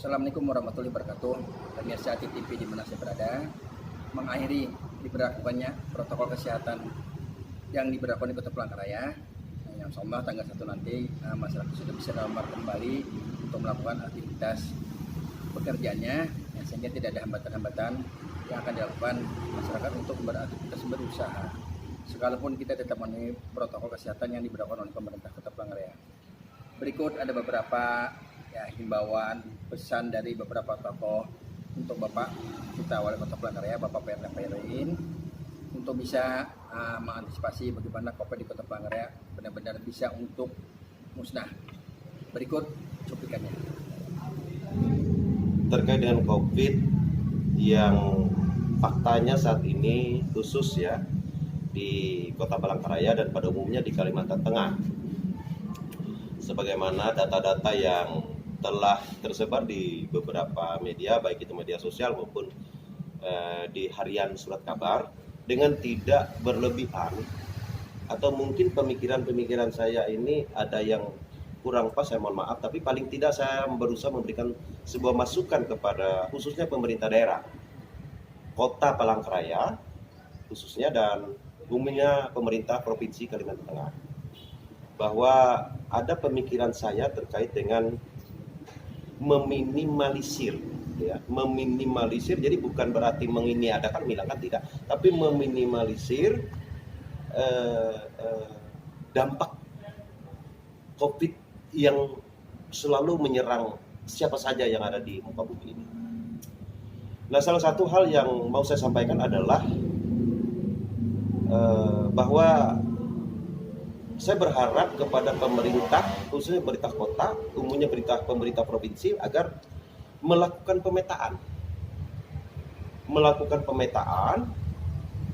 Assalamualaikum warahmatullahi wabarakatuh. Pemirsa TV di mana saya berada, mengakhiri diberlakukannya protokol kesehatan yang diberlakukan di Kota Palangkaraya. Yang insya tanggal 1 nanti masyarakat sudah bisa normal kembali untuk melakukan aktivitas pekerjaannya, sehingga tidak ada hambatan-hambatan yang akan dilakukan masyarakat untuk beraktivitas berusaha. Sekalipun kita tetap memenuhi protokol kesehatan yang diberlakukan oleh pemerintah Kota Palangkaraya. Berikut ada beberapa himbauan pesan dari beberapa tokoh untuk Bapak kita Wali Kota Palangkaraya, Bapak PRN untuk bisa mengantisipasi bagaimana COVID di Kota Palangkaraya benar-benar bisa untuk musnah. Berikut cuplikannya. Terkait dengan COVID yang faktanya saat ini khusus ya di Kota Palangkaraya dan pada umumnya di Kalimantan Tengah, sebagaimana data-data yang telah tersebar di beberapa media, baik itu media sosial maupun di harian surat kabar, dengan tidak berlebihan, atau mungkin pemikiran-pemikiran saya ini ada yang kurang pas, saya mohon maaf, tapi paling tidak saya berusaha memberikan sebuah masukan kepada khususnya pemerintah daerah Kota Palangkaraya khususnya dan umumnya pemerintah Provinsi Kalimantan Tengah, bahwa ada pemikiran saya terkait dengan meminimalisir, ya, meminimalisir. Jadi bukan berarti menginiadakan, menghilangkan, tidak, tapi meminimalisir dampak COVID yang selalu menyerang siapa saja yang ada di muka bumi ini. Nah, salah satu hal yang mau saya sampaikan adalah bahwa saya berharap kepada pemerintah, khususnya pemerintah kota, umumnya pemerintah provinsi, agar melakukan pemetaan.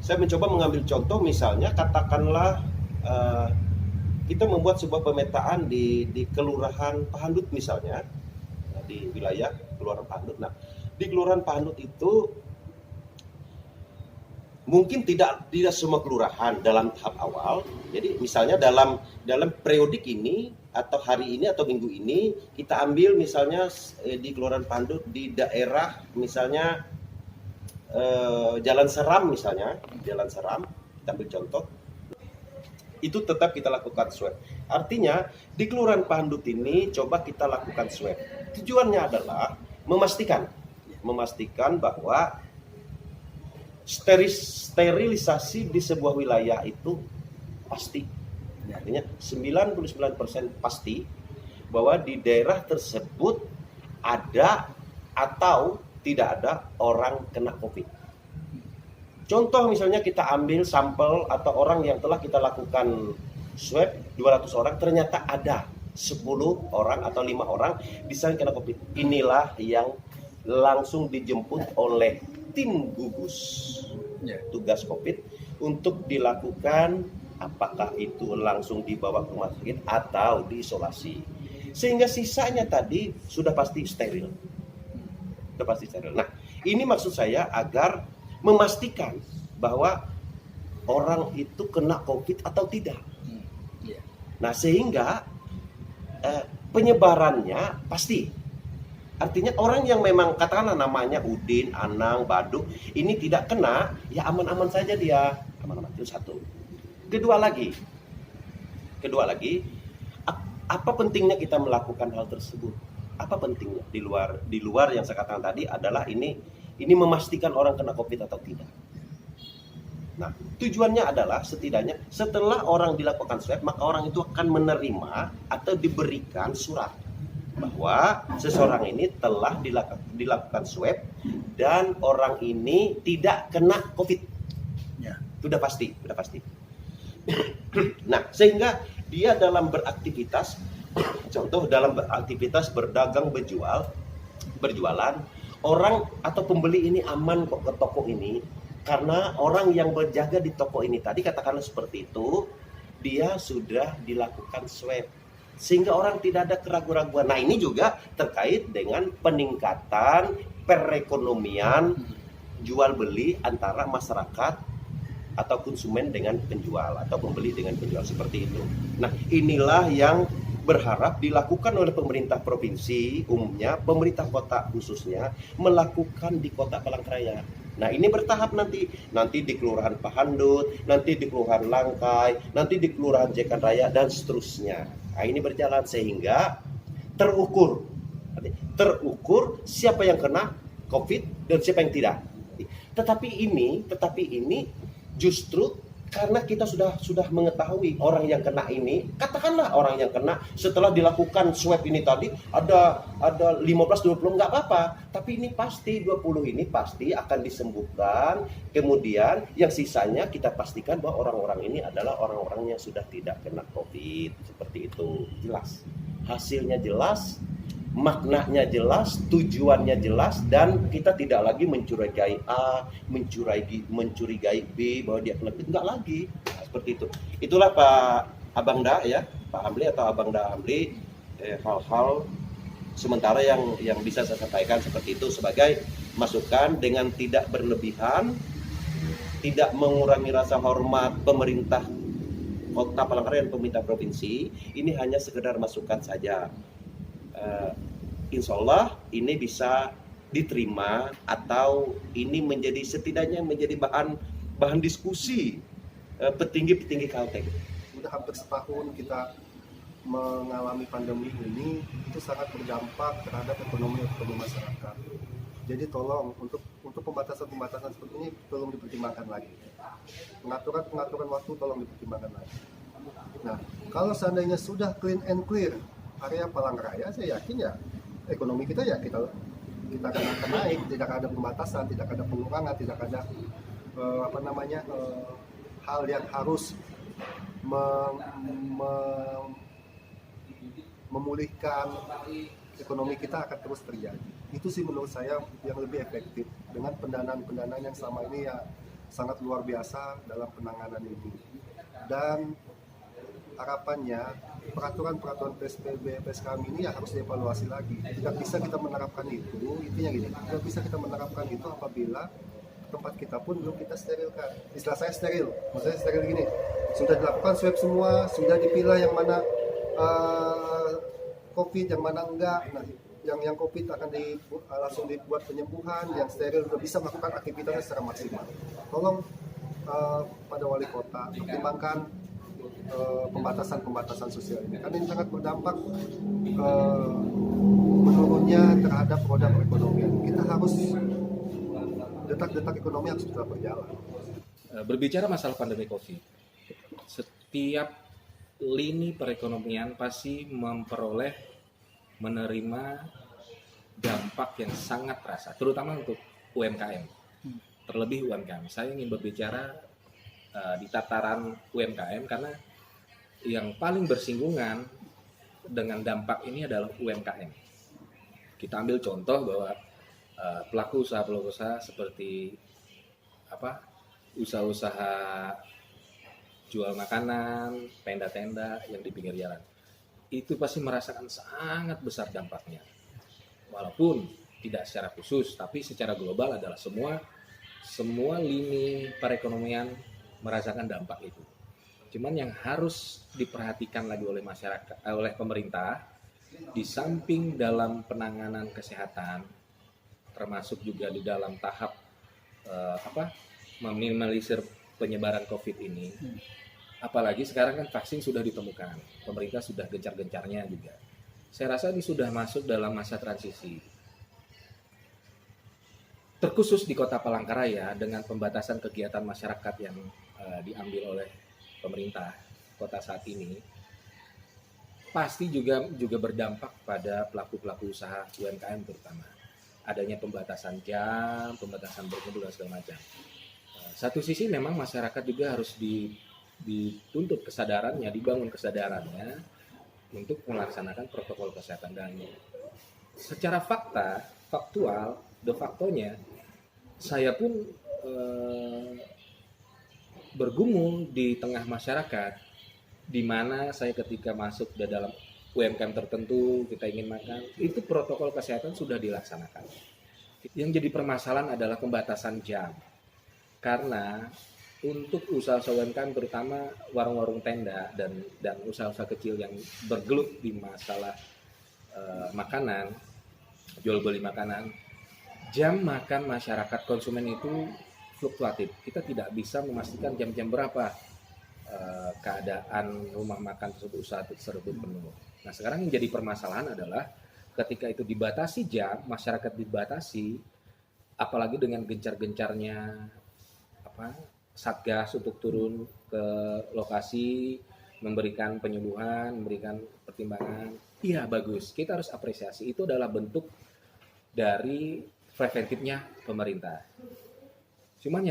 Saya mencoba mengambil contoh, misalnya katakanlah kita membuat sebuah pemetaan di Kelurahan Pahandut misalnya, di wilayah Kelurahan Pahandut. Nah, di Kelurahan Pahandut itu mungkin tidak semua kelurahan dalam tahap awal. Jadi misalnya dalam periodik ini atau hari ini atau minggu ini kita ambil misalnya di Kelurahan Pahandut di daerah misalnya Jalan Seram misalnya, Jalan Seram, kita ambil contoh. Itu tetap kita lakukan swab. Artinya di Kelurahan Pahandut ini coba kita lakukan swab. Tujuannya adalah memastikan bahwa sterilisasi di sebuah wilayah itu pasti. Artinya 99% pasti bahwa di daerah tersebut ada atau tidak ada orang kena COVID. Contoh misalnya kita ambil sampel atau orang yang telah kita lakukan swab 200 orang, ternyata ada 10 orang atau 5 orang bisa kena COVID. Inilah yang langsung dijemput oleh tim gugus tugas COVID untuk dilakukan, apakah itu langsung dibawa ke rumah sakit atau diisolasi, sehingga sisanya tadi sudah pasti steril. Nah, ini maksud saya agar memastikan bahwa orang itu kena COVID atau tidak. Nah, sehingga penyebarannya pasti. Artinya orang yang memang katakanlah namanya Udin, Anang, Baduk, ini tidak kena, ya aman-aman saja dia. Aman-aman, itu satu. Kedua lagi, apa pentingnya kita melakukan hal tersebut? Apa pentingnya? Di luar yang saya katakan tadi adalah ini memastikan orang kena COVID atau tidak. Nah, tujuannya adalah setidaknya setelah orang dilakukan swab, maka orang itu akan menerima atau diberikan surat bahwa seseorang ini telah dilakukan swab dan orang ini tidak kena COVID. Ya, sudah pasti. Nah, sehingga dia dalam beraktivitas, contoh dalam beraktivitas berdagang, berjualan, orang atau pembeli ini aman kok ke toko ini, karena orang yang berjaga di toko ini tadi, katakanlah seperti itu, dia sudah dilakukan swab, sehingga orang tidak ada keraguan-raguan. Nah, ini juga terkait dengan peningkatan perekonomian jual beli antara masyarakat atau konsumen dengan penjual atau pembeli dengan penjual, seperti itu. Nah, inilah yang berharap dilakukan oleh pemerintah provinsi umumnya, pemerintah kota khususnya melakukan di Kota Palangkaraya. Nah, ini bertahap nanti di Kelurahan Pahandut, nanti di Kelurahan Langkai, nanti di Kelurahan Jekan Raya dan seterusnya. Nah, ini berjalan sehingga terukur siapa yang kena COVID dan siapa yang tidak. Tetapi ini justru karena kita sudah mengetahui orang yang kena ini, katakanlah orang yang kena setelah dilakukan swab ini tadi ada 15-20 nggak apa-apa, tapi ini pasti 20 ini pasti akan disembuhkan, kemudian yang sisanya kita pastikan bahwa orang-orang ini adalah orang-orang yang sudah tidak kena COVID, seperti itu. Jelas, hasilnya jelas, maknanya jelas, tujuannya jelas, dan kita tidak lagi mencurigai A, mencurigai B bahwa dia kena, enggak lagi. Nah, seperti itu. Itulah Pak Abangda ya, Pak Hamli atau Abangda Hamli, hal-hal sementara yang bisa saya sampaikan seperti itu sebagai masukan dengan tidak berlebihan, tidak mengurangi rasa hormat pemerintah Kota Palangkaraya dan pemerintah provinsi. Ini hanya sekedar masukan saja. Insya Allah ini bisa diterima atau ini setidaknya menjadi bahan diskusi petinggi Kalteng. Sudah hampir setahun kita mengalami pandemi ini, itu sangat berdampak terhadap ekonomi masyarakat. Jadi tolong untuk pembatasan seperti ini tolong dipertimbangkan lagi. Pengaturan waktu tolong dipertimbangkan lagi. Nah, kalau seandainya sudah clean and clear area Palangkaraya, saya yakin ya ekonomi kita akan naik, tidak ada pembatasan, tidak ada pengurangan, tidak ada hal yang harus memulihkan ekonomi kita akan terus terjadi. Itu sih menurut saya yang lebih efektif dengan pendanaan yang selama ini ya sangat luar biasa dalam penanganan ini. Dan harapannya peraturan PSBB PSKM ini ya harus dievaluasi lagi. Tidak bisa kita menerapkan itu, intinya gini, tidak bisa kita menerapkan itu apabila tempat kita pun belum kita sterilkan. Istilah saya steril, maksudnya steril gini, sudah dilakukan swab semua, sudah dipilah yang mana COVID, yang mana enggak. Nah, yang COVID akan langsung dibuat penyembuhan, yang steril sudah bisa melakukan aktivitasnya secara maksimal. Tolong pada wali kota pertimbangkan pembatasan sosial ini, karena ini sangat berdampak menurunnya terhadap roda perekonomian. Kita harus detak-detak ekonomi harus tetap berjalan. Berbicara masalah pandemi COVID, setiap lini perekonomian pasti menerima dampak yang sangat terasa, terutama untuk UMKM. Terlebih UMKM. Saya ingin berbicara di tataran UMKM karena yang paling bersinggungan dengan dampak ini adalah UMKM. Kita ambil contoh bahwa pelaku usaha seperti usaha-usaha jual makanan, tenda-tenda yang di pinggir jalan, itu pasti merasakan sangat besar dampaknya. Walaupun tidak secara khusus, tapi secara global adalah semua lini perekonomian merasakan dampak itu. Cuman yang harus diperhatikan lagi oleh masyarakat, oleh pemerintah, di samping dalam penanganan kesehatan, termasuk juga di dalam tahap meminimalisir penyebaran COVID ini. Apalagi sekarang kan vaksin sudah ditemukan, pemerintah sudah gencar-gencarnya juga. Saya rasa ini sudah masuk dalam masa transisi. Terkhusus di Kota Palangkaraya dengan pembatasan kegiatan masyarakat yang diambil oleh pemerintah kota saat ini, pasti juga berdampak pada pelaku-pelaku usaha UMKM terutama. Adanya pembatasan jam, pembatasan berkumpul dan segala macam. Satu sisi memang masyarakat juga harus dituntut kesadarannya, dibangun kesadarannya untuk melaksanakan protokol kesehatan. Dan secara faktual, de factonya, saya pun bergumul di tengah masyarakat, di mana saya ketika masuk ke dalam UMKM tertentu, kita ingin makan, itu protokol kesehatan sudah dilaksanakan. Yang jadi permasalahan adalah pembatasan jam. Karena untuk usaha-usaha UMKM terutama warung-warung tenda dan usaha-usaha kecil yang bergelut di masalah makanan, jual beli makanan, jam makan masyarakat konsumen itu fluktuatif. Kita tidak bisa memastikan jam-jam berapa keadaan rumah makan tersebut, usaha tersebut penuh. Nah, sekarang yang jadi permasalahan adalah ketika itu dibatasi jam, masyarakat dibatasi, apalagi dengan gencar-gencarnya Satgas untuk turun ke lokasi, memberikan penyuluhan, memberikan pertimbangan. Iya, bagus. Kita harus apresiasi. Itu adalah bentuk dari preventifnya pemerintah. Cuman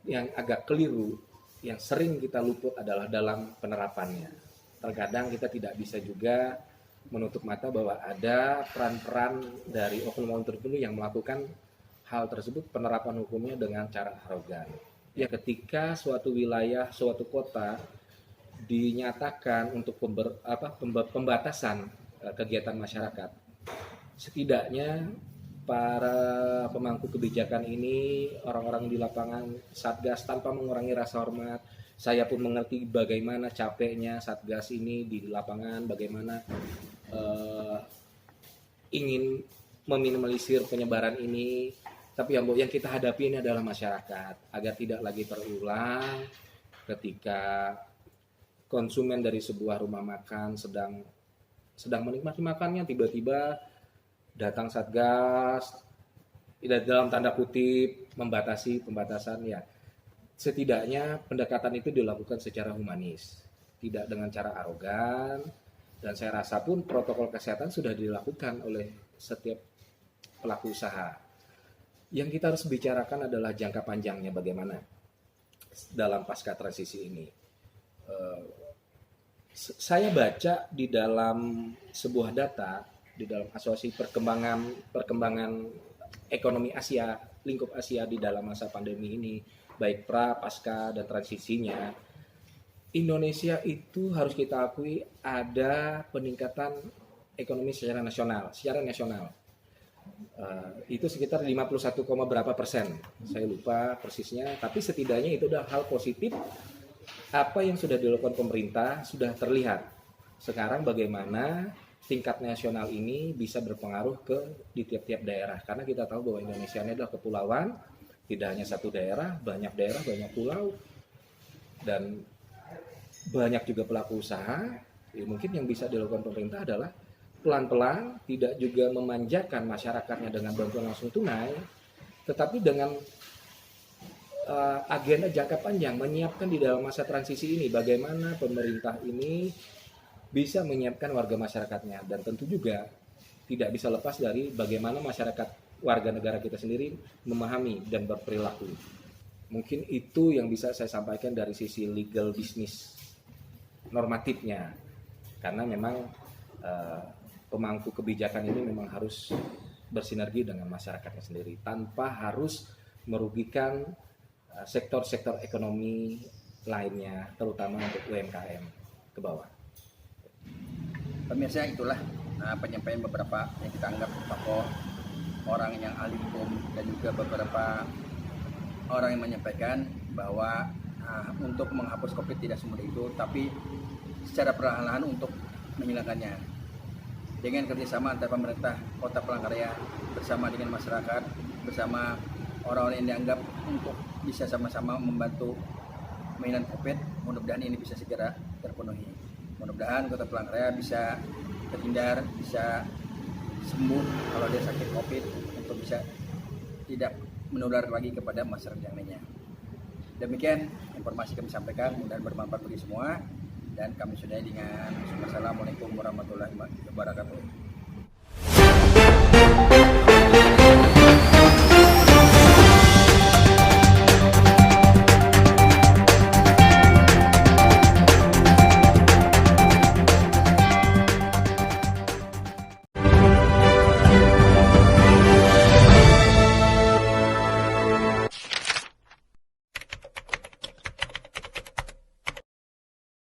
yang agak keliru, yang sering kita luput adalah dalam penerapannya. Terkadang kita tidak bisa juga menutup mata bahwa ada peran-peran dari oknum tertentu yang melakukan hal tersebut, penerapan hukumnya dengan cara arogan. Ya, ketika suatu wilayah, suatu kota dinyatakan untuk pembatasan kegiatan masyarakat, setidaknya para pemangku kebijakan ini, orang-orang di lapangan, Satgas, tanpa mengurangi rasa hormat, saya pun mengerti bagaimana capeknya Satgas ini di lapangan, bagaimana ingin meminimalisir penyebaran ini, tapi yang kita hadapi ini adalah masyarakat, agar tidak lagi terulang ketika konsumen dari sebuah rumah makan sedang menikmati makannya, tiba-tiba datang Satgas, dalam tanda kutip pembatasan ya. Setidaknya pendekatan itu dilakukan secara humanis, tidak dengan cara arogan, dan saya rasa pun protokol kesehatan sudah dilakukan oleh setiap pelaku usaha. Yang kita harus bicarakan adalah jangka panjangnya bagaimana dalam pasca transisi ini. Saya baca di dalam sebuah data, di dalam asosiasi perkembangan ekonomi Asia, lingkup Asia di dalam masa pandemi ini, baik pra, pasca, dan transisinya, Indonesia itu harus kita akui ada peningkatan ekonomi secara nasional. Itu sekitar 51, berapa persen, saya lupa persisnya, tapi setidaknya itu adalah hal positif. Apa yang sudah dilakukan pemerintah sudah terlihat. Sekarang bagaimana tingkat nasional ini bisa berpengaruh di tiap-tiap daerah, karena kita tahu bahwa Indonesia ini adalah kepulauan, tidak hanya satu daerah, banyak pulau, dan banyak juga pelaku usaha. Mungkin yang bisa dilakukan pemerintah adalah pelan-pelan, tidak juga memanjakan masyarakatnya dengan bantuan langsung tunai, tetapi dengan agenda jangka panjang, menyiapkan di dalam masa transisi ini bagaimana pemerintah ini bisa menyiapkan warga masyarakatnya, dan tentu juga tidak bisa lepas dari bagaimana masyarakat warga negara kita sendiri memahami dan berperilaku. Mungkin itu yang bisa saya sampaikan dari sisi legal bisnis normatifnya, karena memang pemangku kebijakan ini memang harus bersinergi dengan masyarakatnya sendiri tanpa harus merugikan sektor-sektor ekonomi lainnya, terutama untuk UMKM ke bawah. Pemirsa, itulah penyampaian beberapa yang kita anggap tokoh, orang yang ahli hukum, dan juga beberapa orang yang menyampaikan bahwa untuk menghapus COVID tidak semudah itu, tapi secara perlahan-lahan untuk menghilangkannya. Dengan kerjasama antara pemerintah Kota Palangkaraya bersama dengan masyarakat, bersama orang-orang yang dianggap untuk bisa sama-sama membantu mainan COVID, mudah-mudahan ini bisa segera terpenuhi. Mudah-mudahan Kota Palangkaraya bisa terhindar, bisa sembuh kalau dia sakit COVID, untuk bisa tidak menular lagi kepada masyarakat yang lainnya. Demikian informasi kami sampaikan, mudah-mudahan bermanfaat bagi semua, dan kami sudahi dengan Assalamualaikum warahmatullahi wabarakatuh.